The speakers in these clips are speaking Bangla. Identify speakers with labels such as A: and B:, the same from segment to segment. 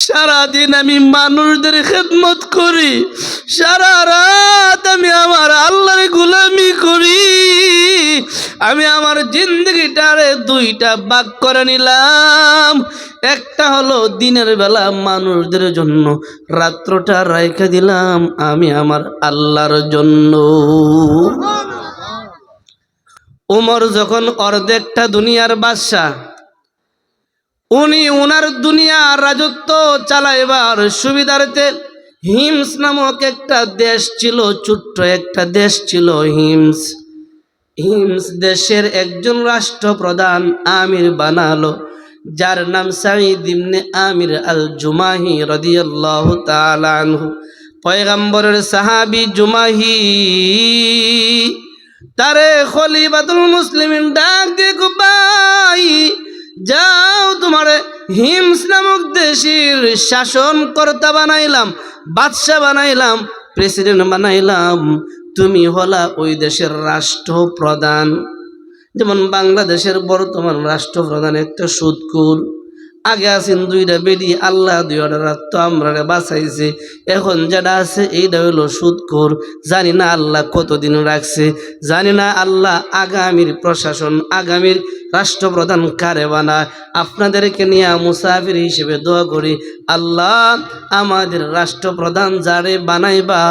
A: সারাদিন আমি মানুষদের খেদমত করি, সারা রাত আমি আমার আল্লাহর গোলামি করি। আমি আমার জিন্দগিটারে দুইটা ভাগ করে নিলাম। একটা হলো দিনের বেলা মানুষদের জন্য, রাত্রটা রাইখা দিলাম আমি আমার আল্লাহর জন্য। উমর যখন অর্ধেকটা দুনিয়ার বাদশাহ, উনি উনার দুনিয়া রাজত্ব চালাইবার সুবিধার্থে হিমস নামক একটা দেশ ছিল, ছোট্ট একটা দেশ ছিল হিমস। হিমস দেশের একজন রাষ্ট্রপ্রধান আমির বানালো, যার নাম সাঈদ ইবনে আমির আল জুমাহি রাদিয়াল্লাহু তাআলা আনহু। পয়গম্বরের সাহাবী জুমাহি তারে খলিফাতুল মুসলিমিন ডাক দিয়ে ভাই, যাও তোমার হিমস নামক দেশের শাসনকর্তা বানাইলাম, বাদশাহ বানাইলাম, প্রেসিডেন্ট বানাইলাম, তুমি হলা ওই দেশের রাষ্ট্রপ্রধান। যেমন বাংলাদেশের বর্তমান রাষ্ট্রপ্রধান একটা সুদখোর। আগে আছেন দুইটা বেডি, আল্লাহ দুইটা রাত আমরা বাঁচাইছে, এখন যেটা আছে এইটা হলো সুদখোর। জানি না আল্লাহ কতদিন রাখছে, জানি না আল্লাহ আগামীর প্রশাসন, আগামীর রাষ্ট্রপ্রধান কারে বানায়। আপনাদেরকে নিয়ে মুসাফির হিসেবে দোয়া করি, আল্লাহ আমাদের রাষ্ট্রপ্রধান যারে বানাইবা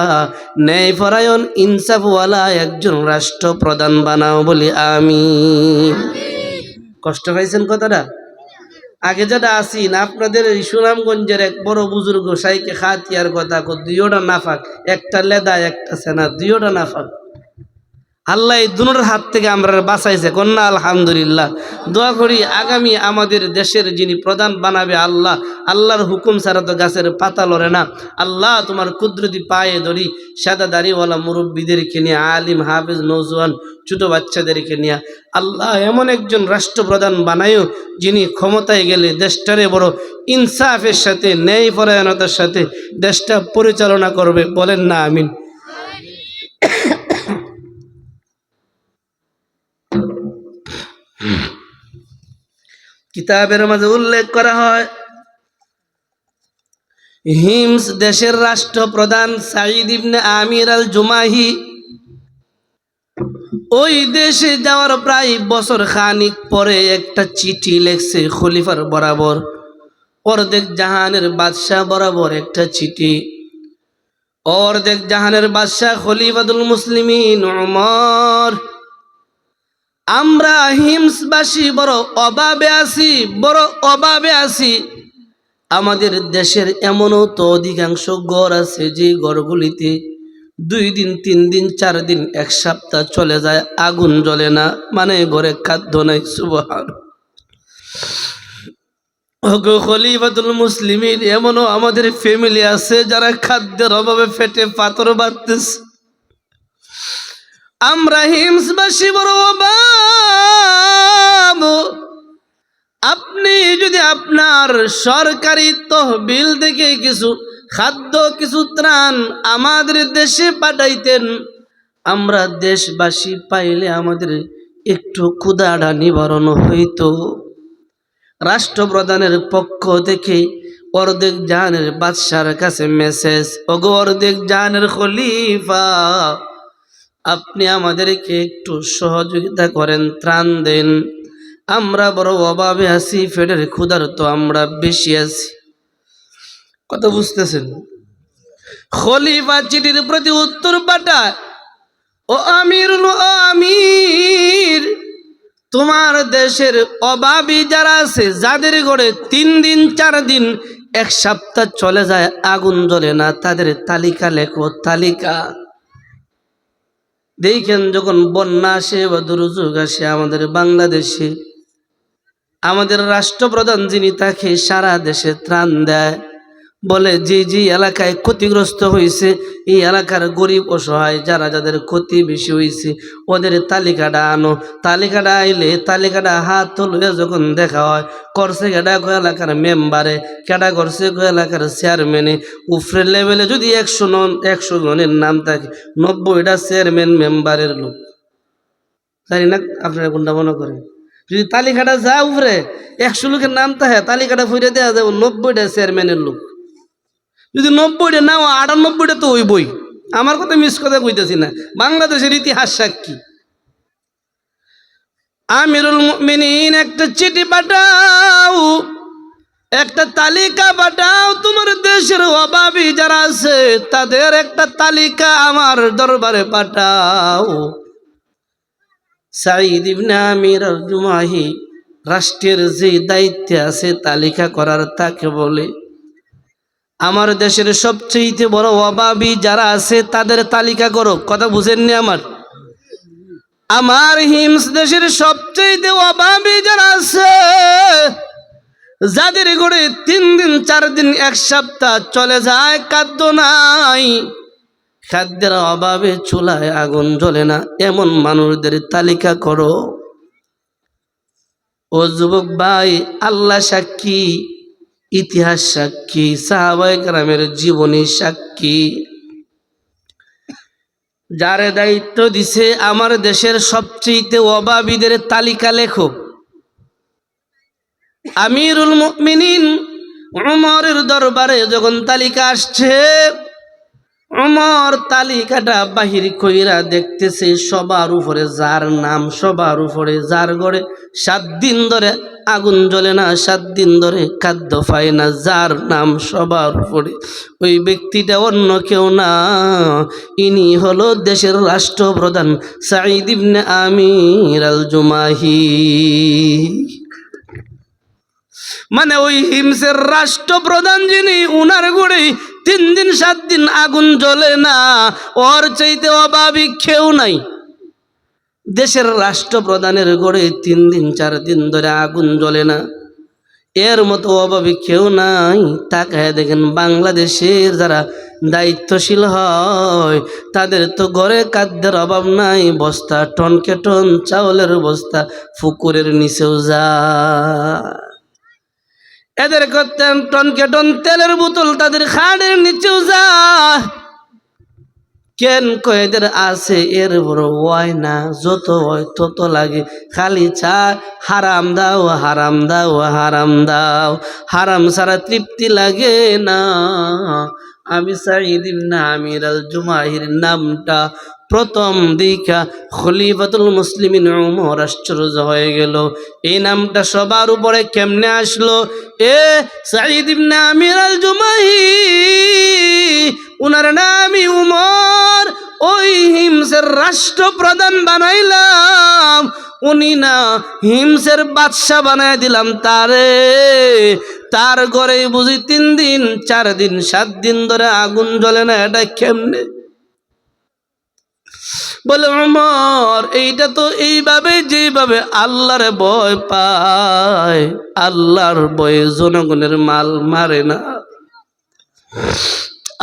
A: ন্যায় পরায়ণ ইনসাফওয়ালা একজন রাষ্ট্রপ্রধান বানাও বলি আমি। কষ্ট পাইছেন কথাটা? আগে যেটা আসিন আপনাদের এই সুনামগঞ্জের এক বড় বুজুর্গ সাইকে খাতিয়ার কথা, দুইটা নাফাক, একটা লেদা একটা সেনা, দুইটা নাফাক। আল্লাহ এই দুনোর হাত থেকে আমরা বাঁচাইছে, কন্যা আলহামদুলিল্লাহ। দোয়া করি আগামী আমাদের দেশের যিনি প্রধান বানাবে আল্লাহ, আল্লাহর হুকুম ছাড়া তো গাছের পাতা লড়ে না। আল্লাহ তোমার কুদরতি পায়ে ধরি, সাদা দাড়িওয়ালা মুরব্বীদেরকে নিয়ে, আলিম হাফেজ নওজোয়ান ছোট বাচ্চাদেরকে নিয়ে আল্লাহ এমন একজন রাষ্ট্রপ্রধান বানায়ও, যিনি ক্ষমতায় গেলে দেশটারে বড় ইনসাফের সাথে, ন্যায় পরায়ণতার সাথে দেশটা পরিচালনা করবে। বলেন না আমিন। কিতাবের মাঝে উল্লেখ করা হয়, হিমস দেশের রাষ্ট্রপ্রধান সাঈদ ইবনে আমির আল জুমাহি ওই দেশে যাওয়ার প্রায় বছর খানিক পরে একটা চিঠি লেখছে খলিফার বরাবর, অর্ধেক জাহানের বাদশাহ বরাবর একটা চিঠি। অর্ধেক জাহানের বাদশাহ খলিফাতুল মুসলিমিন উমর, আমরা হিমসবাসী বড় অভাবে আছি, বড় অভাবে আছি। আমাদের দেশের এমনও তো অধিকাংশ ঘর আছে যে ঘরগুলিতে 2 দিন 3 দিন 4 দিন 1 সপ্তাহ চলে যায়, আগুন জ্বলে না, মানে ঘরে খাদ্য নাই। সুবহান। ওগো খলিফাতুল মুসলিমিন, এমনও আমাদের ফ্যামিলি আছে যারা খাদ্যের অভাবে পেটে পাথর বাঁধতেছে। আমরা হিমসবাসী বড় অভাব। আপনি যদি আপনার সরকারি তহবিল থেকে কিছু খাদ্য, কিছু ত্রাণ আমাদের দেশে পাঠাইতেন, আমরা দেশবাসী পাইলে আমাদের একটু ক্ষুধাটা নিবারণ হইত। রাষ্ট্রপ্রধানের পক্ষ থেকে অর্ধেক জাহানের বাদশার কাছে মেসেজ, ওগো অর্ধেক জাহানের খলিফা, আপনি আমাদেরকে একটু সহযোগিতা করেন, ত্রাণ দেন। আমরা বড় অভাবে আছি, পেটের ক্ষুধার তো আমরা বেশি আছি। কত বুঝতেছেন? খলিফা চিঠির প্রতি উত্তর পাঠায়, ও আমির, ও আমির, তোমার দেশের অভাবী যারা আছে, যাদের ঘরে 3 দিন 4 দিন 1 সপ্তাহ চলে যায়, আগুন জ্বলে না, তাদের তালিকা লেখো, তালিকা। দেখেন যখন বন্যা আসে বা দুর্যোগ আসে আমাদের বাংলাদেশে, আমাদের রাষ্ট্রপ্রধান যিনি, তাকে সারা দেশে ত্রাণ দেয়, বলে যে যে এলাকায় ক্ষতিগ্রস্ত হয়েছে, এই এলাকার গরিব অসহায় যারা, যাদের ক্ষতি বেশি হয়েছে, ওদের তালিকাটা আনো। তালিকাটা আইলে তালিকাটা হাত তুলে যখন দেখা হয়, করছে কেডা কো এলাকার মেম্বারে, কেডা করছে কো এলাকার চেয়ারম্যানে, উপরের লেভেলে যদি 100 জনের নাম থাকে, 90টা চেয়ারম্যান মেম্বারের লোক। জানি না আপনারা কোনটা মনে করেন। যদি তালিকাটা যা উপরে 100 লোকের নাম থাকে তালিকাটা ফুটে দেওয়া যাবে 90টা চেয়ারম্যানের লোক। যদি 90টা না 98টা তো ওই বই। আমার কথা মিস কথা কইতেছি না, বাংলাদেশের ইতিহাস সাক্ষী। আমিরুল মুমিনিন একটা চিঠি পাঠাও, একটা তালিকা পাঠাও, তোমার দেশের অভাবী যারা আছে তাদের একটা তালিকা আমার দরবারে পাঠাও। সাঈদ ইবনে আমির আল জুমাহি রাষ্ট্রের যে দায়িত্বে আছে তালিকা করার, তাকে বলে আমার দেশের সবচেয়ে বড় অভাবী যারা আছে তাদের তালিকা করো। কথা বুঝেননি আমার হিমস দেশের সবচেয়ে অভাবী যারা আছে, যাদের ঘরে 3 দিন 4 দিন 1 সপ্তাহ চলে যায় খাদ্য নাই, খাদ্যের অভাবে চুলায় আগুন জ্বলে না, এমন মানুষদের তালিকা করো। ও যুবক ভাই, আল্লাহ সাক্ষী, ইতিহাস সাক্ষী, সাহাবায়ে কেরামের জীবনী সাক্ষী। যারে দায়িত্ব দিছে আমার দেশের সবচেয়ে অভাবীদের তালিকা লেখো। আমিরুল মুমিনিন উমরের দরবারে যখন তালিকা আসছে, উমর তালিকাটা বাহির কইরা দেখতেছে সবার উপরে যার নাম, সবার উপরে যার ঘরে 7 দিন ধরে আগুন জ্বলে না, 7 দিন ধরে খাদ্য পায় না, যার নাম সবার উপরে, ওই ব্যক্তিটা অন্য কেউ না, ইনি হলো দেশের রাষ্ট্রপ্রধান সাঈদ ইবনে আমির আল জুমাহি। মানে ওই হিমসের রাষ্ট্রপ্রধান যিনি, উনার ঘরে 3 দিন 7 দিন আগুন জ্বলে না, ওর চাইতে অভাবী কেউ নাই। দেশের রাষ্ট্রপ্রধানের ঘরে 3 দিন 4 দিন ধরে আগুন জ্বলে না, এর মতো অভাবী কেউ নাই। তাকায় দেখেন বাংলাদেশের যারা দায়িত্বশীল হয় তাদের তো ঘরে খাদ্যের অভাব নাই, বস্তা টনকে টন চাউলের বস্তা পুকুরের নিচেও যায়। এদের করতেন টনকে টন তেলের বোতল তাদের খাড়ের নিচেও যায়। কেন কয়েদের আছে এর বড় হয় না, যত হয় তত লাগে, খালি চায় হারাম দাও হারাম দাও হারাম দাও, হারাম ছাড়া তৃপ্তি লাগে না। আমি সাঈদ ইবনে আমির আল জুমাহির নামটা প্রথম দেখা খলিফাতুল মুসলিমিন উমর আশ্চর্য হয়ে গেল, এই নামটা সবার উপরে কেমনে আসলো? সাঈদ ইবনে আমির আল জুমাহি, উনার নামই উমর, ওই হিমসের রাষ্ট্রপ্রধান বানাইলাম, উনি না হিমসের বাদশা বানাই দিলাম তারে। তার ঘরে বুঝি 3 দিন 4 দিন 7 দিন ধরে আগুন জ্বলে না, এটা কেমনে? বলে উমর, এইটা তো এইভাবে যেভাবে আল্লাহর ভয় পায়, আল্লাহর ভয়ে জনগণের মাল মারে না,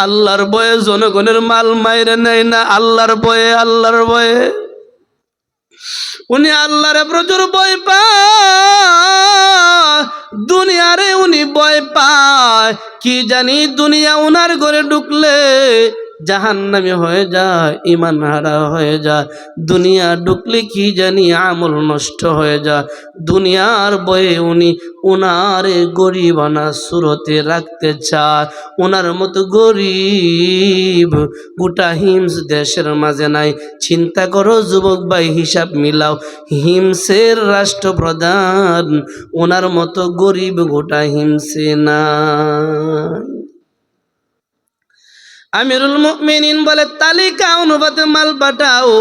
A: আল্লাহর ভয়ে জনগণের মাল মাইরে নেয় না, আল্লাহর ভয়ে, আল্লাহর ভয়ে উনি আল্লাহরে প্রচুর ভয় পায়, দুনিয়ারে উনি ভয় পায়। কি জানি দুনিয়া উনার ঘরে ঢুকলে জাহান্নামী হয়ে যায়, ইমান হারা হয়ে যায়, দুনিয়া ঢুকলে কি জানি আমল নষ্ট হয়ে যায়। দুনিয়ার ভয়ে উনি উনারে গরিবানা সুরতে রাখতে চায়। উনার মতো গরিব গোটা হিমস দেশের মাঝে নাই। চিন্তা করো যুবক ভাই, হিসাব মিলাও, হিমসের রাষ্ট্রপ্রধান ওনার মতো গরিব গোটা হিমসে নাই। আমিরুল মুমিনিন বলে তালিকা অনুপাতে মাল পাঠাও।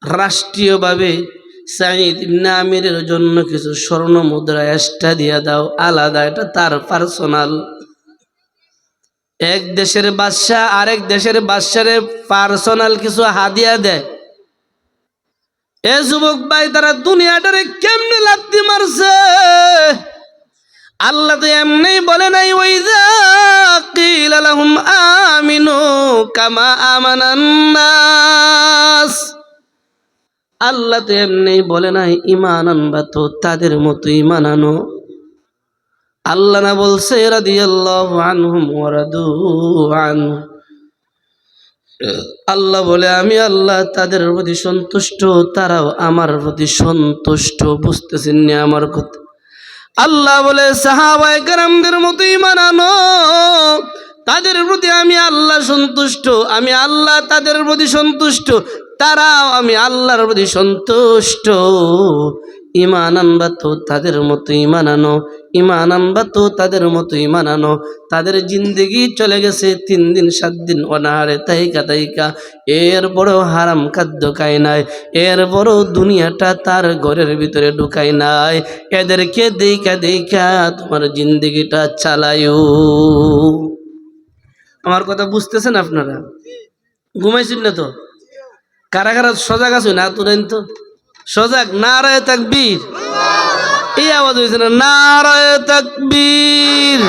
A: রাষ্ট্রীয়ভাবে সাঈদ ইবনে আমিরের জন্য কিছু স্বর্ণ মুদ্রা এক্সট্রা দিয়ে দাও, আলাদা, এটা তার পার্সোনাল। এক দেশের বাদশা আরেক দেশের বাদশারে পার্সোনাল কিছু হাদিয়া দেয়। এ যুবক ভাই, তারা দুনিয়াটারে কেমনে লাত্তি মারছে! আল্লাহ তো এমনি বলে নাই, ওয়াইযা কিলা লাহুম আমিনু কামা আমানান নাস। আল্লাহ তো এমনি বলে নাই ঈমান আনবা তো তাদের মতো ঈমান আনো। আল্লাহ না বলছে রাদিয়াল্লাহু আনহুম ওয়া রাদু আনহু, আল্লাহ বলে আমি আল্লাহ তাদের প্রতি সন্তুষ্ট, তারাও আমার প্রতি সন্তুষ্ট। বুঝতেছেন না আমার কথা? আল্লাহ বলে সাহাবায়ে কেরামদের মতো ঈমান আনো, তাদের প্রতি আমি আল্লাহ সন্তুষ্ট, আমি আল্লাহ তাদের প্রতি সন্তুষ্ট, তারাও আমি আল্লাহর প্রতি সন্তুষ্ট। ঈমান আনবা তো তাদের মতো ঈমান আনো, ঈমান আনবা তো তাদের মতো ঈমান আনো। তাদের জিন্দেগি চলে গেছে 3 দিন 7 দিন অনাহারে তাইকা তাইকা, এরপরেও হারাম খাদ্য খায় নাই, এরপরও দুনিয়াটা তার ঘরের ভিতরে ঢুকায় নাই। এদেরকে দেখা দেখা তোমার জিন্দেগিটা চালায়ও। আমার কথা বুঝতেছেন আপনারা? ঘুমাইছেন না তো? কারা কারা সজাগ আছো না? তুলেন তো সজাগ। নারায়ে তাকবীর। এই আওয়াজ হয়েছে না? নারায়ে তাকবীর।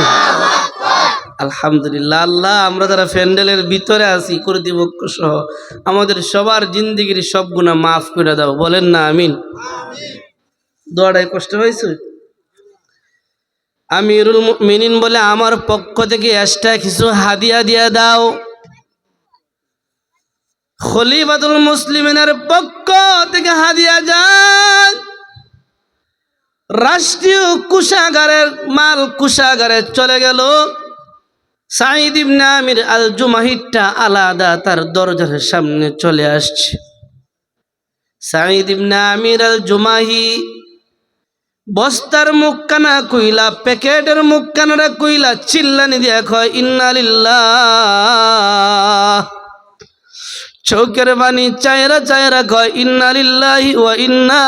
A: আলহামদুলিল্লাহ। আল্লাহ আমরা যারা প্যান্ডেলের ভিতরে আছি কর্তৃপক্ষ সহ আমাদের সবার জিন্দেগির সব গুনাহ মাফ করে দাও, বলেন না আমিন। দোয়াটাই কষ্ট হয়েছে। আমিরুল মুমিনিন বলে আমার পক্ষ থেকে এক্সট্রা কিছু হাদিয়া দিয়ে দাও। খলিফাতুল মুসলিমিনের পক্ষ থেকে হাদিয়া যায়। রাষ্ট্রীয় কোষাগারের মাল কোষাগারে চলে গেল। সাঈদ ইবনে আমির আল জুমাহিরটা আলাদা তার দরজার সামনে চলে আসছে। সাঈদ ইবনে আমির আল জুমাহি বস্তার মুখখানা কইলা, প্যাকেটের মুখখানাটা কইলা চিল্লানি দিয়া কয় ইন্না লিল্লাহ। চোখের পানি চায়রা চায়রা কয় ইন্না লিল্লাহি ওয়া ইন্না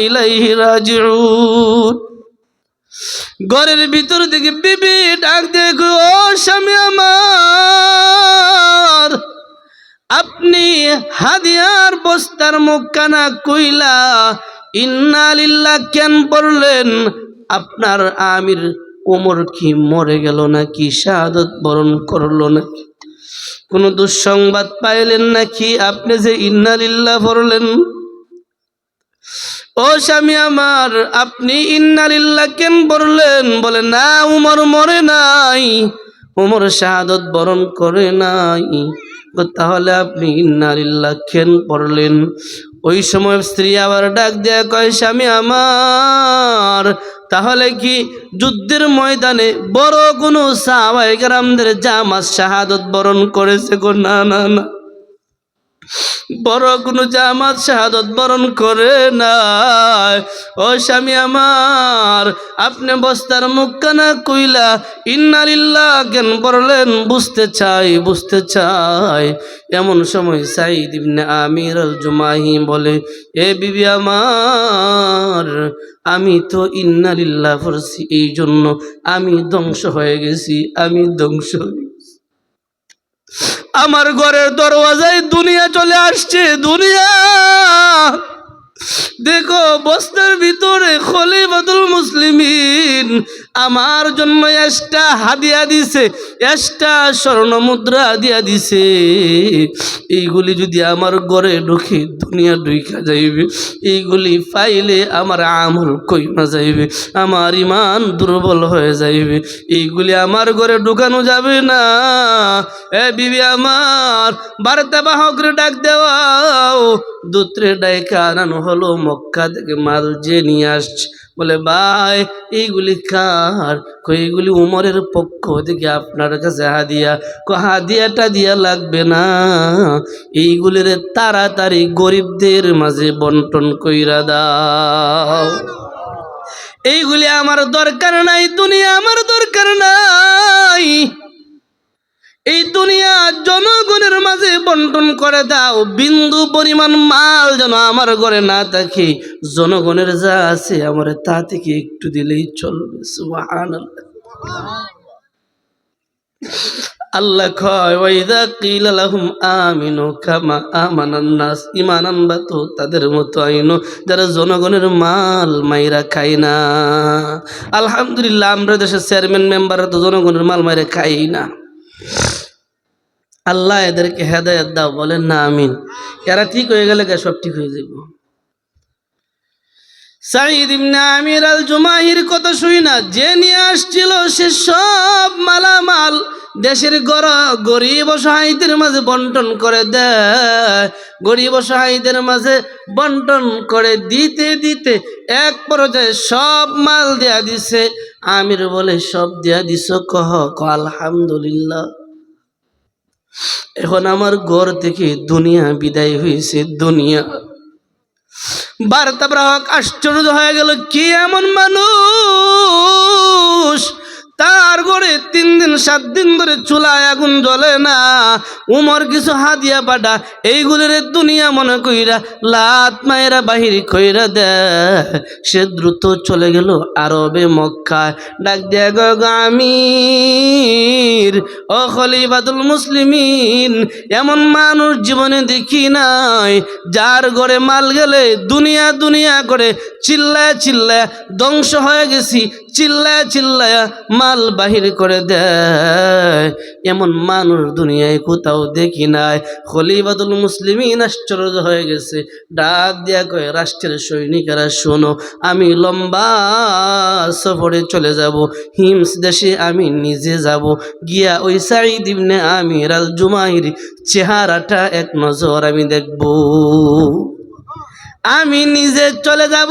A: ইলাইহি রাজিউন। ঘরের ভিতর থেকে বিবি ডাক দিয়ে কয়, ও স্বামী আমার, আপনি হাদিয়ার বস্তার মুখখানা কইলা ইন্না লিল্লাহ কেন পড়লেন? আপনার আমির ওমর কি মরে গেল নাকি? শাহাদত বরণ করলো নাকি? কোন দুঃসংবাদ পাইলেন নাকি আপনি যে ইন্না লিল্লাহ পড়লেন? ও স্বামী আমার, আপনি ইন্না লিল্লাহ কেন পড়লেন? বলে না, ওমর মরে নাই, ওমর শাহাদত বরণ করে নাই। তাহলে আপনি ইন্না লিল্লাহ কেন পড়লেন? ওই সময় স্ত্রী আবার ডাক দেয়া কয়, স্বামী আমার, তাহলে কি যুদ্ধের ময়দানে বড় কোনো সাহাবায়ে কেরামদের জামাত শাহাদত বরণ করেছে গো? না না না, বড় কোনো জামাত শাহাদত বরণ করে নাই। ও স্বামী আমার, আপনি বস্তার মুখখানা কইলা ইন্না লিল্লাহ কেন পড়লেন? বুঝতে চাই, বুঝতে চাই। এমন সময় সাঈদ ইবনে আমির আল জুমাহি বলে, এ বিবি আমার, আমি তো ইন্না লিল্লাহ পড়ছি, এই জন্য আমি ধ্বংস হয়ে গেছি, আমি ধ্বংস। আমার ঘরের দরওয়াজায় দুনিয়া চলে আসছে, দুনিয়া। দেখো বস্তার ভিতরে খলিফাতুল মুসলিমিন আমার জন্য একটা হাদিয়া দিছে, একটা স্বর্ণ মুদ্রা দিয়া দিছে। এইগুলি যদি আমার ঘরে ঢুকে দুনিয়া ঢুকা যাইবে, এইগুলি পাইলে আমার আমল কইমা যাইবে, আমার ইমান দুর্বল হয়ে যাইবে, এইগুলি আমার ঘরে ঢুকানো যাবে না। এ বিবি আমার, বার্তা বাহকরে ডাক দেওয়াও। দূতরে ডাইকা আনানো হলো, মক্কা থেকে মাল যে নিয়ে আসছে। বলে ভাই এইগুলি কার? এইগুলি উমরের পক্ষ থেকে আপনার কাছে হাদিয়া। হাদিয়াটা দিয়া লাগবে না, এইগুলির তাড়াতাড়ি গরিবদের মাঝে বন্টন কইরা দাও। এইগুলি আমার দরকার নাই, দুনিয়া আমার দরকার নাই, এই দুনিয়া জনগণের মাঝে বন্টন করে দাও। বিন্দু পরিমাণ মাল যেন আমার ঘরে না থাকে, জনগণের যা আছে আমার তা থেকে একটু দিলেই চলবে। সুবহানাল্লাহ। আল্লাহ কয়, ওয়াইদা কিলা লাহুম আমিনু কামা আমানান নাস, ঈমান আনবা তো তাদের মতো আইনো যারা জনগণের মাল মাইরা খায় না। আলহামদুলিল্লাহ, আমরা দেশের চেয়ারম্যান মেম্বাররা তো জনগণের মাল মাইরা খাই না। আল্লাহ এদেরকে হেদায়েত দাও, বলেন না আমিন। এরা ঠিক হয়ে গেলে সব ঠিক হয়ে যাব। সাঈদ ইবনে আমির আল জুমাহির কথা শুই না, যে নিয়ে আসছিল সে সব মালামাল দেশের গরিব অসহায়দের মাঝে বন্টন করে দেয়, গরিব অসহায়দের মাঝে বন্টন করে দিতে দিতে এক পর্যায়ে সব মাল দেয়া দিছে। আমির বলে সব দেয়া দিছ? কহ আলহামদুলিল্লাহ। এখন আমার ঘর থেকে দুনিয়া বিদায় হয়েছে। দুনিয়া বার্তাবাহক আশ্চর্য হয়ে গেল, কি এমন মানুষ তার ঘরে 3 দিন 7 দিন ধরে চুলায় আগুন জ্বলে না? উমর কিছু হাদিয়া পাঠা এইগুলির দুনিয়া মনে কইরা লাত মায়েরা বাহির কইরা দেয়। সে দ্রুত চলে গেল আরবে মক্কায়। ডাক দিয়া গো আমির, ও খলিফাতুল মুসলিমিন, এমন মানুষ জীবনে দেখি নাই যার ঘরে মাল গেলে দুনিয়া দুনিয়া করে চিল্লায় চিল্লায় ধ্বংস হয়ে গেছি, চিল্লায় চিল্লায় মাল বাহির করে দেয়। এমন মানুষ দুনিয়ায় কোথাও দেখি নাই। খলিফাতুল মুসলিমিন আশ্চর্য হয়ে গেছে। ডাক দিয়া কয়, রাষ্ট্রের সৈনিকেরা শোনো, আমি লম্বা সফরে চলে যাব, হিমস দেশে আমি নিজে যাব। গিয়া ওই সাঈদ ইবনে আমির আল জুমাহির চেহারাটা এক নজর আমি দেখব। আমি নিজে চলে যাব,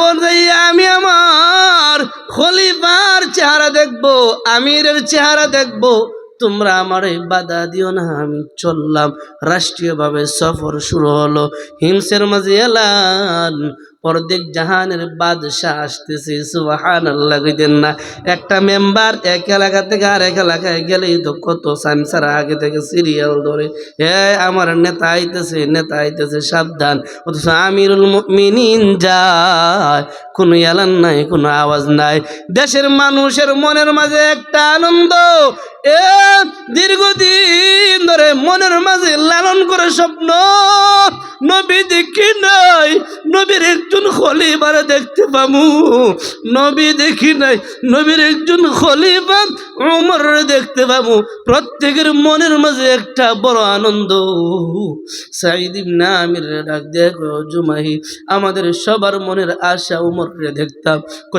A: আমি আমার খলিফার চেহারা দেখব, আমিরের চেহারা দেখব। তোমরা আমারে বাধা দিও না, আমি চললাম। রাষ্ট্রীয়ভাবে সফর শুরু হলো। হিমসের মাঝে এলান, পরদিক জাহানের বাদশাহ আসতেছে। সুবহানাল্লাহ কইতেন না? একটা মেম্বার এক এলাকা থেকে আর এক এলাকায় গেলেই তো কত সামসারা আগে থেকে সিরিয়াল ধরে, আমার নেতা আইতেছে, নেতা আইতেছে, সাবধান। অথচ আমিরুল মুমিনিন যায়, কোনো এলান নাই, কোনো আওয়াজ নাই। দেশের মানুষের মনের মাঝে একটা আনন্দ, দীর্ঘদিন ধরে মনের মাঝে লালন করে স্বপ্ন, নবী দেখি নাই, নবীর একজন খলিফারে দেখতে পামু। নবী দেখি নাই, নবীর একজন খলিফা ওমরে দেখতে পামু। প্রত্যেকের মনের মাঝে একটা বড় আনন্দ। সাঈদ ইবনে আমির ডাক দিয়ে জুমাহি, আমাদের সবার মনের আশা ওমরে দেখতাম।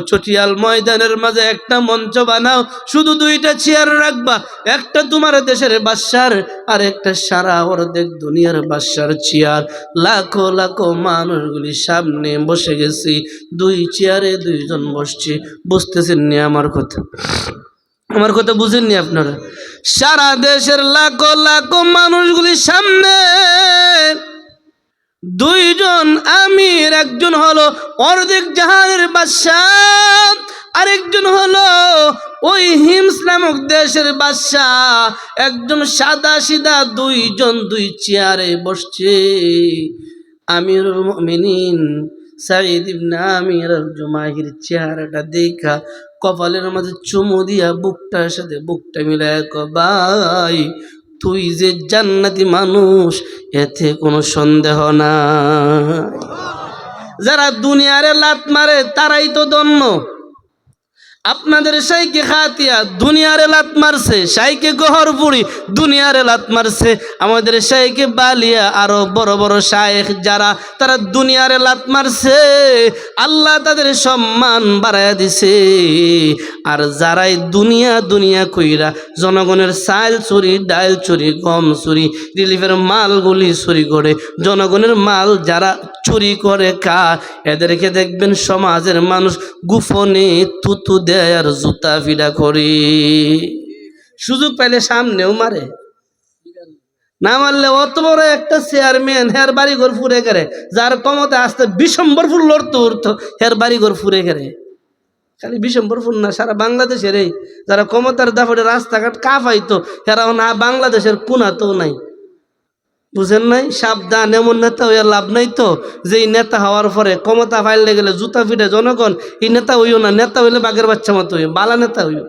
A: চটিয়াল ময়দানের মাঝে একটা মঞ্চ বানাও, শুধু 2টা চেয়ার রাখবা, একটা তোমার দেশের বাদশার আর একটা সারা অর্ধেক দুনিয়ার বাদশার চেয়ার। লাখো লাখো মানুষগুলি সামনে বসে গেছি, 2 চেয়ারে 2 জন বসছে। বুঝতেছেন নি আমার কথা? আমার কথা বুঝেননি আপনারা? সারা দেশের লাখো লাখো মানুষগুলি সামনে, 2 জন আমির, একজন হলো অর্ধেক জাহানের বাদশাহ, আরেকজন হলো ওই হিমস নামক দেশের বাদশাহ। একজন সাদা সিধা, 2 জন 2 চেয়ারে বসছে। আমিরুল মুমিনিন সাঈদ ইবনে আমির আল জুমাহির চেহারাটা দেখা কপালের মাঝে চুমু দিয়া বুকটার সাথে বুকটা মিলায় কয়, ভাই তুই যে জান্নাতি মানুষ, এতে কোনো সন্দেহ না। যারা দুনিয়ারে লাত মারে তারাই তো ধন্য। আপনাদের শাইখে খাতিয়া দুনিয়ারে লাত মারছে, শাইখে গহরপুরি দুনিয়ারে লাত মারছে। আমাদের শাইখে বালিয়া আরো বড় বড় শাইখ যারা, তারা দুনিয়ারে লাত মারছে। আল্লাহ তাদের সম্মান বাড়ায়া দিছে। আর যারাই দুনিয়া দুনিয়া কইরা জনগণের চাল চুরি, ডাল চুরি, গম চুরি, রিলিফের মালগুলি চুরি করে, জনগণের মাল যারা চুরি করে এদেরকে দেখবেন সমাজের মানুষ গোপনে তুতু দেয় আর জুতা ফিডা করে। সুযোগ পাইলে সামনেও মারে, না মারলে অত বড় একটা চেয়ারম্যান, হের বাড়ি ঘর ফুরে গেলে, যার ক্ষমতা আসতে বিশম্বরপুর লড়তো উঠতো, হের বাড়ি ঘর ফুরে গেলে। খালি বিশম্বরপুর না, সারা বাংলাদেশের এই যারা ক্ষমতার দাপটে রাস্তাঘাট কাঁপাইতো, হেরাও না বাংলাদেশের কোনাতেও নাই। বুঝেন নাই? সাবধান, এমন নেতা হইয়া লাভ নাই তো, যে এই নেতা হওয়ার পরে ক্ষমতা ফাইলে গেলে জুতা ফিটে জনগণ। এই নেতা হইও না, নেতা হইলে বাঘের বাচ্চা মতো হইও, বালা নেতা হইও।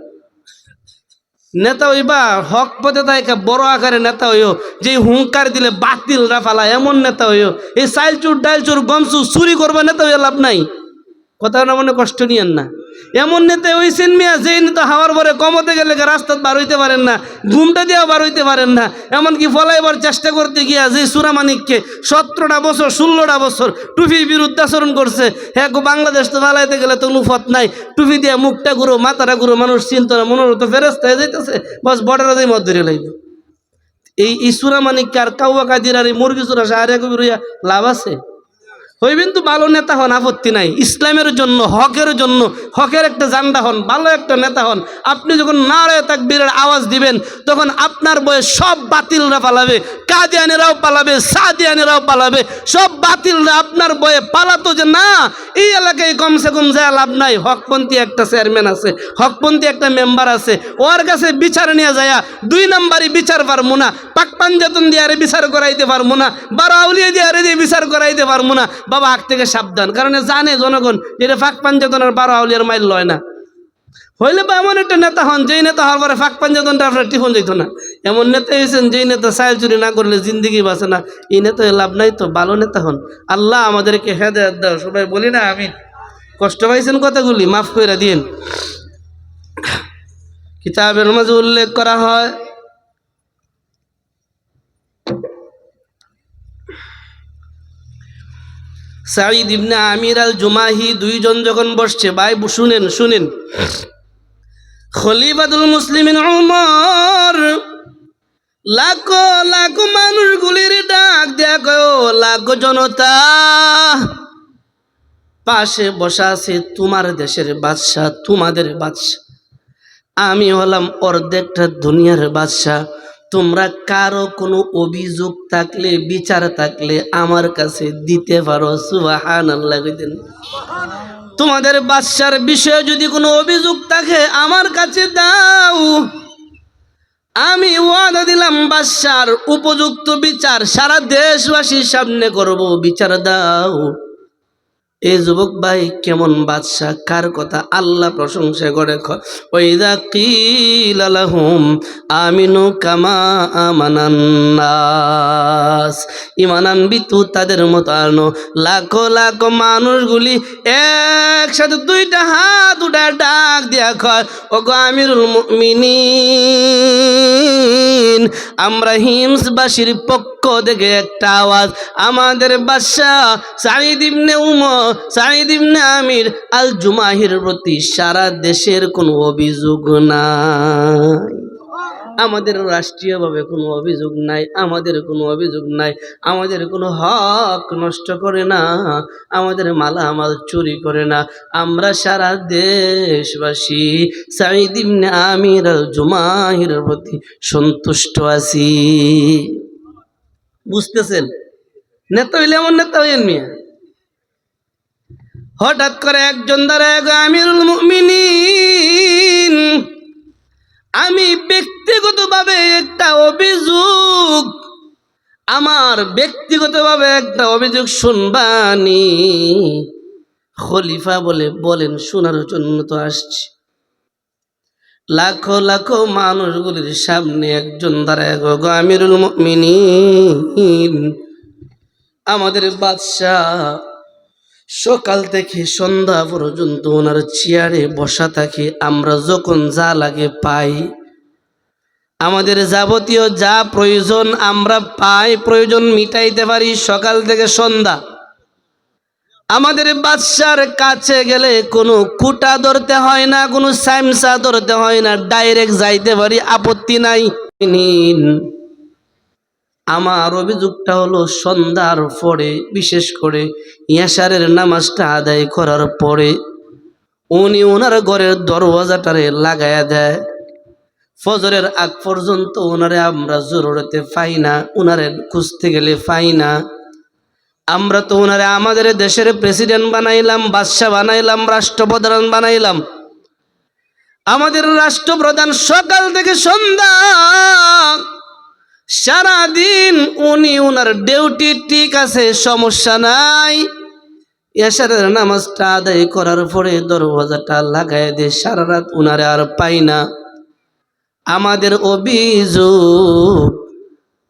A: নেতা হইবা হক পথে তাই বড় আকারে নেতা হইও, যে হুঙ্কার দিলে বাতিল রাফালা, এমন নেতা হইও। এই চাইল চুর, ডাইল চুর, গম চুর চুরি করবা নেতা হইয়া লাভ নাই। কথা না মনে কষ্ট নিয়েন না। এমন নেতা হইছেন মিয়া যেই নেতা হাওয়ার পরে কমতে গেলে রাস্তা বার হইতে পারেন না, ঘুমটা দিয়েও বার হইতে পারেন না, এমনকি ফলাইবার চেষ্টা করতে গিয়া যে সুরামানিককে 17টা বছর 16টা বছর টুপির বিরুদ্ধে আচরণ করছে, হ্যাঁ বাংলাদেশ তো ফালাইতে গেলে তো নুফত নাই, টুপি দিয়ে মুখটা ঘুরো মাথাটা ঘুরো, মানুষ চিন্তা না, মনে হতো ফেরেস্তা হয়ে যাইতেছে, বাস বর্ডারে দিয়ে মত ধরে লাগবে। এই সুরামানিককে আর কাউয়া কাদির আর এই মুরগি চুরা সাহারে কবির লাভ আছে? হইবেন তো ভালো নেতা হন, আপত্তি নাই, ইসলামের জন্য হকের জন্য হকের একটা জান্ডা হন, ভালো একটা নেতা হন। আপনি যখন নারে তাকবীরের আওয়াজ দিবেন তখন আপনার বয়ে সব বাতিলরা পালাবে, কাদিয়ানেরাও পালাবে, সাদিয়ানেরাও পালাবে, সব বাতিলরা আপনার বয়ে পালাতো যে না এই এলাকায় কমসে কম যায় লাভ নাই, হকপন্থী একটা চেয়ারম্যান আছে, হকপন্থী একটা মেম্বার আছে, ওর কাছে বিচার নিয়ে যায় 2 নাম্বারই বিচার পারবো না, পাক পাঞ্জাতন দিয়ে আরে বিচার করাইতে পারবো না, বারাউলিয়া দিয়ে আরে বিচার করাইতে পারবো না। বাবা আগ থেকে সাবধান, কারণ জানে জনগণ এটা ফাঁক পাঞ্জাতন আর বারাউলিয়ার মাইল লয় না। হইলে বা এমন একটা নেতা হন যেই নেতা হওয়ার পরে ফাঁক পাঞ্জাতনটা আপনার টিফন যেত না, এমন নেতা হয়েছেন যেই নেতা সাইল চুরি না করলে জিন্দিগি বাঁচে না, এই নেতা লাভ নাই। তো ভালো নেতা হন। আল্লাহ আমাদেরকে হেদায়েত দাও, সবাই বলি না আমিন। কষ্ট পাইছেন কথাগুলি মাফ করে দিন। কিতাবের মাঝে উল্লেখ করা হয় সাঈদ ইবনে আমির আল জুমাহি দুইজন যখন বসছে, ভাই শুনেন শুনেন, খলিফাতুল মুসলিমিন উমর লাখো লাখো মানুষগুলির ডাক দেয়া কয়, লাখো জনতা, পাশে বসা আছে তোমার দেশের বাদশাহ, তোমাদের বাদশাহ, আমি হলাম অর্ধেকটা দুনিয়ার বাদশাহ। তোমরা কারো কোনো অভিযোগ থাকলে বিচার থাকলে আমার কাছে দিতে পারো। সুবহানাল্লাহ। তোমাদের বাদশার বিষয়ে যদি কোনো অভিযোগ থাকে আমার কাছে দাও, আমি ওয়াদা দিলাম বাদশার উপযুক্ত বিচার সারা দেশবাসীর সামনে করব, বিচার দাও। এই যুবক ভাই কেমন বাদশা, কার কথা আল্লাহ প্রশংসা করে, ওয়াইদা কিলা লাহুম আমিনু কামা আমানান নাস, ঈমান আনবিতু তাদের মতো আনো। লাখো লাখো মানুষগুলি একসাথে 2টা হাত উঠা ডাক দিয়া কয়, ওগো আমিরুল মুমিনিন, আমরা হিমসবাসীর পক্ষ থেকে একটা আওয়াজ আমাদের বাদশাহ সাঈদ ইবনে উমর, সাঈদ ইবনে আমির আল জুমাহির প্রতি সারা দেশের কোনো অভিযোগ নাই, আমাদের রাষ্ট্রীয়ভাবে কোনো অভিযোগ নাই, আমাদের কোনো অভিযোগ নাই, আমাদের কোনো হক নষ্ট করে না, আমাদের মালামাল চুরি করে না, আমরা সারা দেশবাসী সাঈদ ইবনে আমির আল জুমাহির প্রতি সন্তুষ্ট আছি। বুঝতেছেন? নেতা হইলে এমন নেতা হইলেন মিয়া। হঠাৎ করে একজন দাঁড়ায়, আমিরুল মুমিনিন, আমি ব্যক্তিগতভাবে একটা অভিযোগ, আমার ব্যক্তিগতভাবে একটা অভিযোগ শুনবানি। খলিফা বলে, বলেন, শোনার জন্য তো আসছি। লাখো লাখো মানুষগুলির সামনে একজন দাঁড়ায়, গো আমিরুল মুমিনিন, আমাদের বাদশাহ সকাল থেকে সন্ধ্যা পর্যন্ত ওনার চেয়ারে বসা থাকে, আমরা যখন যা লাগে পাই, আমাদের যাবতীয় যা প্রয়োজন আমরা পাই, প্রয়োজন মিটাইতে পারি সকাল থেকে সন্ধ্যা। আমাদের বাদশার কাছে গেলে কোনো কুটা ধরতে হয় না, কোনো সাইমসা ধরতে হয় না, ডাইরেক্ট যাইতে পারি, আপত্তি নাই। আমার অভিযোগটা হলো সন্ধ্যার পরে, বিশেষ করে ইয়াশারের নামাজটা আদায় করার পরে উনি ওনার ঘরের দরওয়াজাটারে লাগায়া দেয়। ফজরের আগ পর্যন্ত ওনারে আমরা জরুরতে পাই না, ওনারে খুঁজতে গেলে পাই না। আমরা তো ওনারে আমাদের দেশের প্রেসিডেন্ট বানাইলাম, বাদশাহ বানাইলাম, রাষ্ট্রপ্রধান বানাইলাম। আমাদের রাষ্ট্রপ্রধান সকাল থেকে সন্ধ্যা সারাদিন উনি ওনার ডিউটি, ঠিক আছে, সমস্যা নাই। এশারের নামাজটা আদায় করার পরে দরওয়াজাটা লাগাই দিয়ে সারা রাত ওনারে আর পাই না। আমাদের অভিযোগ,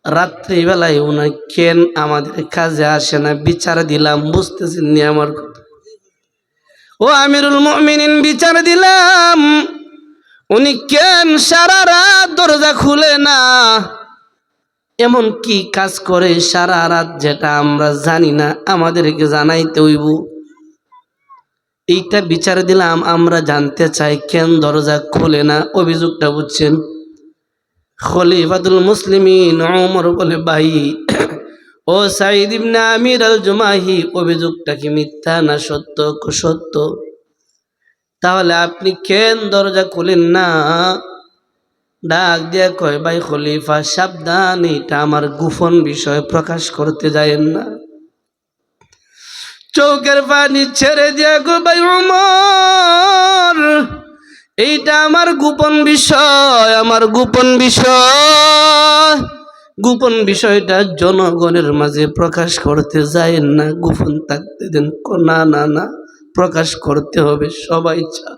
A: রাত্রিবেলায় উনি কেন আমাদের কাজে আসে না, বিচার দিলাম। বুঝতেছেন নি আমার কথা? ও আমিরুল মুমিনিন, বিচার দিলাম উনি কেন সারা রাত দরজা খুলে না? এমন কি কাজ করে সারা রাত যেটা আমরা জানি না, আমাদেরকে জানাইতে হইব। এইটা বিচার দিলাম, আমরা জানতে চাই কেন দরজা খুলে না। অভিযোগটা বুঝছেন? খলিফাতুল মুসলিমিন ওমর বলে, ভাই ও সাঈদ ইবনে আমির আল জুমাহি, অভিযোগটা কি মিথ্যা না সত্য? সত্য। তাহলে আপনি কেন দরজা খুলেন না? ডাক দিয়া কয়, ভাই খলিফা সাবধান, এটা আমার গোপন বিষয়, প্রকাশ করতে যায়েন না। চোখের পানি ছেড়ে দিয়া গো, ভাই ওমর, এইটা আমার গোপন বিষয়, আমার গোপন বিষয়। গোপন বিষয়টা জনগণের মাঝে প্রকাশ করতে যায়েন না, গোপন থাকতে দেন। না না না, প্রকাশ করতে হবে, সবাই চা।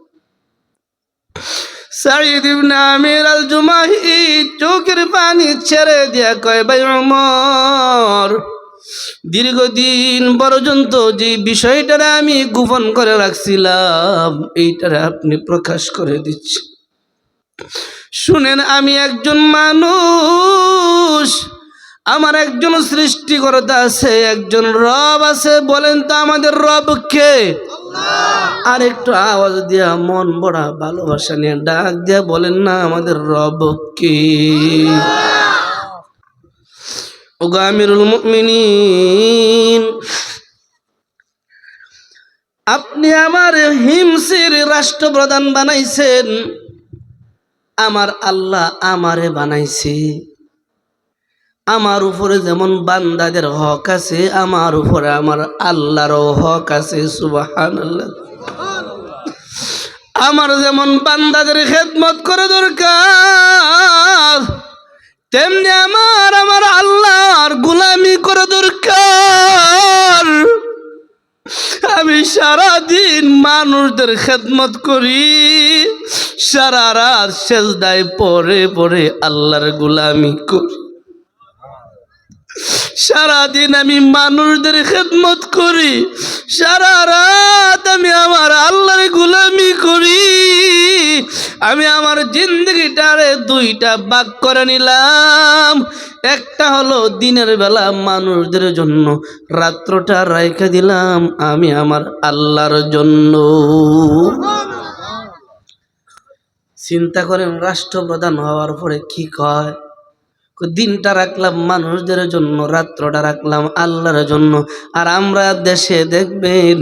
A: সাঈদ ইবনে আমির আল জুমাহি চোখের পানি ছেড়ে দিয়া কয়, ভাই ওমর, দীর্ঘদিন পর্যন্ত যে বিষয়টা আমি গোপন করে রাখছিলাম, এইটারে আপনি প্রকাশ করে দিচ্ছি। শুনেন, আমি একজন মানুষ, আমার একজন সৃষ্টিকর্তা আছে, একজন রব আছে। বলেন তো আমাদের রব কে? আর একটু আওয়াজ দিয়া, মন বড়া ভালোবাসা নিয়ে ডাক দিয়া বলেন না, আমাদের রব কে? ওগো আমিরুল মুমিনিন, আপনি আমার হিমসির রাষ্ট্রপ্রধান বানাইছেন, আমার আল্লাহ আমারে বানাইছে। আমার উপরে যেমন বান্দাদের হক আছে, আমার উপরে আমার আল্লাহরও হক আছে। সুবহানাল্লাহ। আমার যেমন বান্দাদের খেদমত করা দরকার, তেমনি আমার আল্লাহর গোলামি করা দরকার। আমি সারাদিন মানুষদের খেদমত করি, সারা রাত সেজদায় পড়ে পড়ে আল্লাহর গোলামি করি। সারাদিন আমি মানুষদের খেদমত করি, সারা রাত আমি আমার আল্লাহর গোলামি করি। আমি আমার জিন্দগিটারে দুইটা ভাগ করে নিলাম। একটা হলো দিনের বেলা মানুষদের জন্য, রাত্রটা রাইখা দিলাম আমি আমার আল্লাহর জন্য। চিন্তা করেন, রাষ্ট্রপ্রধান হওয়ার পরে কি কয়? দিনটা রাখলাম মানুষদের জন্য, রাত্রটা রাখলাম আল্লাহর জন্য। আর আমরা দেশে দেখবেন,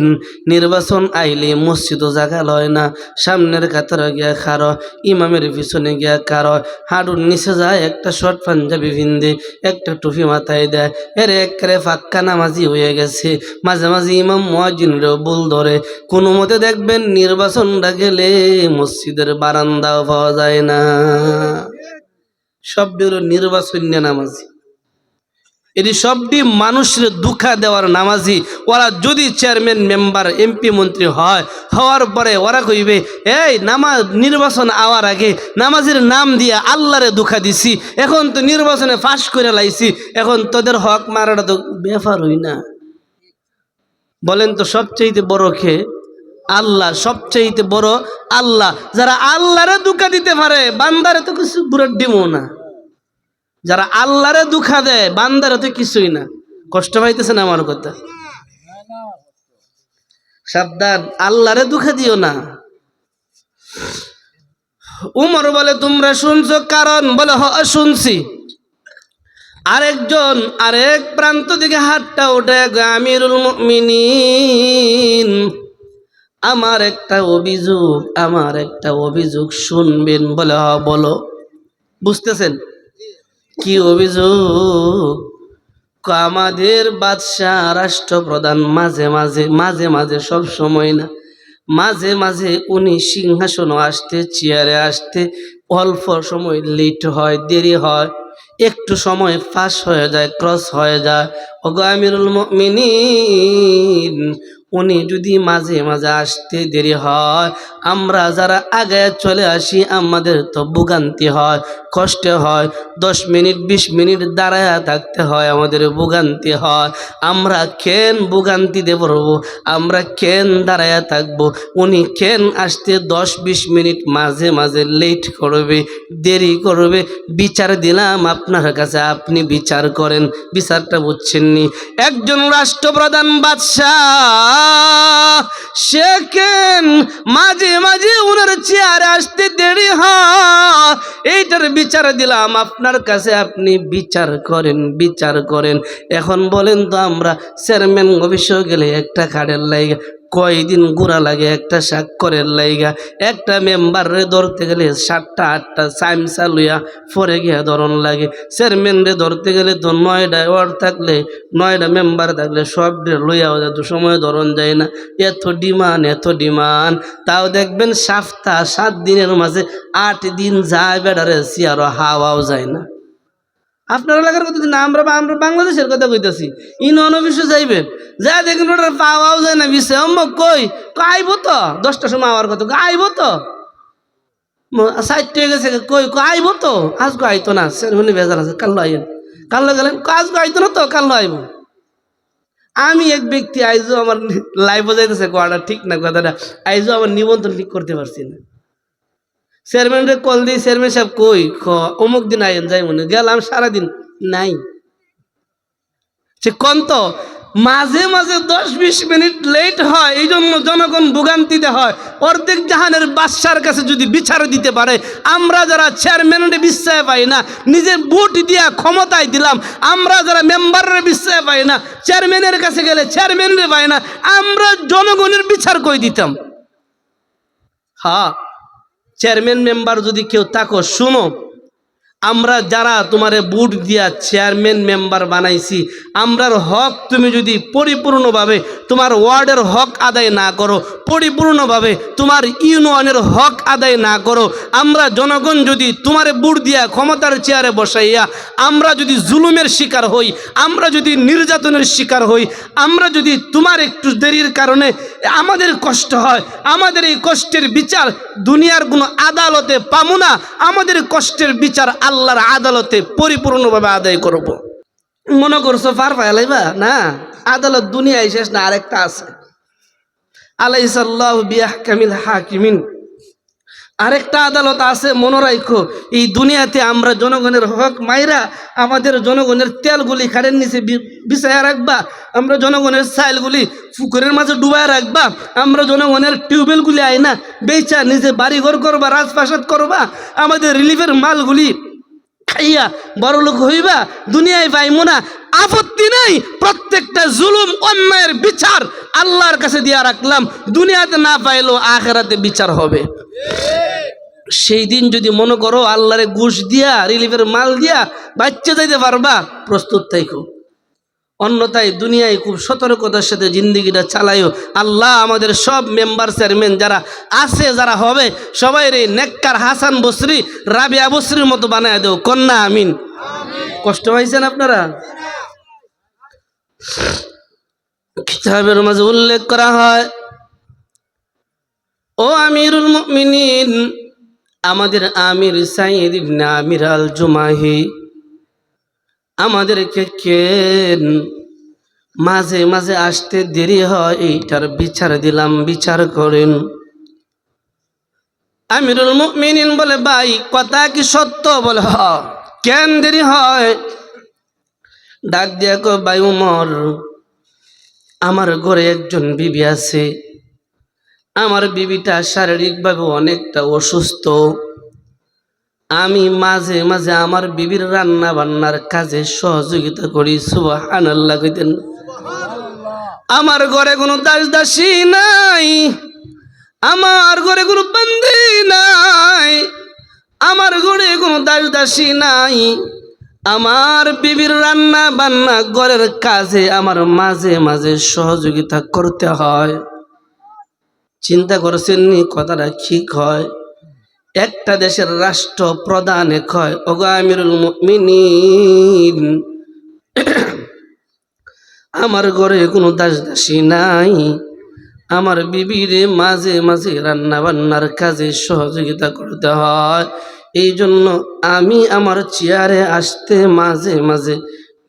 A: নির্বাচন আইলে মসজিদও জায়গা লয় না, সামনের কাতারে গিয়া খারো, ইমামের পিছনে গিয়া কারো, হাঁটুর নিচে যায় একটা শর্ট পাঞ্জাবি ভিন্দে, একটা টুপি মাথায় দেয়, এর একেবারে ফাক্কা নামাজি হয়ে গেছে। মাঝে মাঝে ইমাম মুয়াজ্জিনরেও ভুল ধরে। কোনো মতে দেখবেন নির্বাচনটা গেলে মসজিদের বারান্দাও পাওয়া যায় না। সবটি হলো নির্বাচন নামাজি, এটি সবটি মানুষের দুঃখা দেওয়ার নামাজি। ওরা যদি চেয়ারম্যান, মেম্বার, এমপি, মন্ত্রী হওয়ার পরে ওরা কইবে, এই নির্বাচন আওয়ার আগে নামাজের নাম দিয়ে আল্লাহরে দুঃখা দিছি, এখন তো নির্বাচনে ফাঁস করে লাইছি, এখন তোদের হক মারাটা তো ব্যাপার হই না। বলেন তো সবচেয়ে বড় কে? আল্লাহ। সবচেয়ে বড় আল্লাহ। যারা আল্লাহরে দুঃখা দিতে পারে, বান্দারে তো কিছু বুড়ার ডিমও না। যারা আল্লাহরে দুঃখা দেয়, বান্দারে তো কিছুই না। কষ্ট পাইতেছে না আমার কথা? সাবধান, আল্লাহরে দুঃখা দিও না। উমর বলে, তোমরা শুনছো? কারণ বলে, হ শুনছি। আরেকজন আরেক প্রান্ত দিকে হাতটা ওঠে, আমিরুল মুমিনিন, আমার একটা অভিযোগ শুনবেন। বলে, হ বলো। বুঝতেছেন কি অভিযোগ? আমাদের বাদশাহ, রাষ্ট্রপ্রধান মাঝে মাঝে সব সময় না, মাঝে মাঝে উনি সিংহাসনে আসতে, চেয়ারে আসতে অল্প সময় লেট হয়, দেরি হয়, একটু সময় পাস হয়ে যায়, ক্রস হয়ে যায়। ওগো আমিরুল মুমিনিন, উনি যদি মাঝে মাঝে আসতে দেরি হয়, আমরা যারা আগে চলে আসি আমাদের তো ভোগান্তি হয়, কষ্ট হয়। 10 মিনিট 20 মিনিট দাঁড়ায় থাকতে হয়, আমাদের ভোগান্তি হয়। আমরা কেন ভোগান্তিতে পড়বো? আমরা কেন দাঁড়ায় থাকবো? উনি কেন আসতে 10-20 মিনিট মাঝে মাঝে লেট করবে, দেরি করবে? বিচার দিলাম আপনার কাছে, আপনি বিচার করেন। বিচারটা বুঝছেননি? একজন রাষ্ট্রপ্রধান বাদশাহ, সে কেন মাঝে মাঝে ওনার চেয়ারে আসতে দেরি হয়, এইটার বিচার দিলাম আপনার কাছে, আপনি বিচার করেন, বিচার করেন। এখন বলেন তো, আমরা চেয়ারম্যান অফিসে গেলে একটা কার্ডের লাইগা কয়দিন ঘোরা লাগে, একটা স্বাক্ষরের লাইগা। একটা মেম্বারে ধরতে গেলে 7টা 8টা সাইমসা লইয়া পরে গিয়া ধরন লাগে। চেয়ারম্যানরে ধরতে গেলে তো 9টা ওয়ার্ড থাকলে, 9টা মেম্বার থাকলে সব লইয়াও যেত, সময় ধরন যায় না। এত ডিমান্ড, এত ডিমান্ড। তাও দেখবেন সপ্তাহ 7 দিনের মাঝে 8 দিন যায় বেড়ারে চেয়ারও হাওয়াও যায় না। আপনার এলাকার কথা না, আমরা বাংলাদেশের কথা কইতেছি। ইউনিয়ন অফিসে যাইবেন, যা দেখুন ওটা পাওয়াও যায় না। বিষে অম্মক কই আইব তো 10টার সময় আওয়ার কথা, আইব তো 60 গেছে, কই আইব তো, আজকে আইতো না, সেরমনি ভেজাল আছে, কাল্লো আইন, কাল্লো গেলেন, আজকে আইতো না তো, কাল্লো আইব। আমি এক ব্যক্তি আইজও আমার লাইফে যাইতেছে, কোয়াটা ঠিক না কথাটা, আইজও আমার নিবন্ধন ঠিক করতে পারছি না। চেয়ারম্যানরে কল দিই, চেয়ারম্যান সাহেব কই, অমুক দিন আইন যাই, মনে গেলাম সারাদিন নাই। সে কোন তো মাঝে মাঝে 10-20 মিনিট লেট হয়, এই জন্য জনগণ ভোগান্তিতে হয়। অর্ধেক জাহানের বাদশার কাছে যদি বিচার দিতে পারে, আমরা যারা চেয়ারম্যানের বিশ্বাস পাই না, নিজে ভোট দিয়া ক্ষমতায় দিলাম, আমরা যারা মেম্বারের বিশ্বাস পাই না, চেয়ারম্যানের কাছে গেলে চেয়ারম্যানের পাই না, আমরা জনগণের বিচার কই দিতাম। হ্যাঁ, চেয়ারম্যান মেম্বার যদি কেউ তাকো, শুনো, আমরা যারা তোমারে বুট দিয়া চেয়ারম্যান মেম্বার বানাইছি, আমরার হক তুমি যদি পরিপূর্ণভাবে তোমার ওয়ার্ডের হক আদায় না করো, পরিপূর্ণভাবে তোমার ইউনিয়নের হক আদায় না করো, আমরা জনগণ যদি তোমারে বুট দিয়া ক্ষমতার চেয়ারে বসাইয়া আমরা যদি জুলুমের শিকার হই, আমরা যদি নির্যাতনের শিকার হই, আমরা যদি তোমার একটু দেরির কারণে আমাদের কষ্ট হয়, আমাদের এই কষ্টের বিচার দুনিয়ার কোনো আদালতে পাবো না, আমাদের কষ্টের বিচার আল্লাহর আদালতে পরিপূর্ণভাবে আদায় করব। মনে করছো পার পাইলাইবা না, আদালত দুনিয়ায় শেষ না, আরেকটা আছে, আলাইসাল্লাহু বিআহকামিল হাকিমিন, আরেকটা আদালত আছে। মনে রাখো, এই দুনিয়াতে আমরা জনগণের হক মাইরা আমাদের জনগণের তেলগুলি খাড়ের নিচে বিছায়া রাখবা, আমরা জনগণের চাইলগুলি পুকুরের মাঝে ডুবায় রাখবা, আমরা জনগণের টিউবওয়েলগুলি আইনা বেচা নিজে বাড়িঘর করবা, রাজপ্রাসাদ করবা, আমাদের রিলিফের মালগুলি খাইয়া বড় লোক হইবা, দুনিয়ায় পাইমো না, আপত্তি নাই। প্রত্যেকটা জুলুম অন্যায়ের বিচার আল্লাহর কাছে দিয়া রাখলাম, দুনিয়াতে না পাইলেও আখিরাতে বিচার হবে। সেই দিন যদি মনে করো আল্লাহরে ঘুষ দিয়া রিলিফের মাল দিয়া বাচ্চা যাইতে পারবা, প্রস্তুত থাইকো। অন্যথায় দুনিয়ায় খুব সতর্কতার সাথে জিন্দিগিটা চালাইও। আল্লাহ আমাদের সব মেম্বার চেয়ারম্যান যারা আছে, যারা হবে, সবাই রে নেককার হাসান বসরি, রাবিয়া বসরির মতো বানায় দেও, কন্যা আমিন। কষ্ট পাইছেন আপনারা? কিতাবের মাঝে উল্লেখ করা হয়, ও আমিরুল মুমিনিন, আমাদের আমির সাইদ ইবনে আমির আল জুমাহি আমাদেরকে কেন মাঝে মাঝে আসতে দেরি হয়, এইটার বিচার দিলাম, বিচার করেন। আমিরুল মুমিনিন বলে, ভাই কথা কি সত্য? বলে হ। কেন দেরি হয়? ডাক দিয়া কো, ভাই উমর, আমার ঘরে একজন বিবি আছে, আমার বিবিটা শারীরিকভাবে অনেকটা অসুস্থ, আমি মাঝে মাঝে আমার বিবির রান্না বান্নার কাজে সহযোগিতা করি। সুবহানাল্লাহ কইতেন। আমার ঘরে কোনো দাস দাসী নাই, আমার ঘরে কোনো বন্দি নাই, আমার ঘরে কোনো দাস দাসী নাই, আমার বিবির রান্না বান্না ঘরের কাজে আমার মাঝে মাঝে সহযোগিতা করতে হয়। চিন্তা করছেন নি কথাটা ঠিক হয়? একটা দেশের রাষ্ট্র প্রধানে কয়, ওগো আমিরুল মুমিনিন, আমার ঘরে কোনো দাস দাসী নাই, আমার বিবিরে মাঝে মাঝে রান্না বান্নার কাজে সহযোগিতা করতে হয়। এই জন্য আমি আমার চেয়ারে আসতে মাঝে মাঝে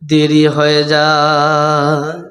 A: দেরি হয়ে যায়।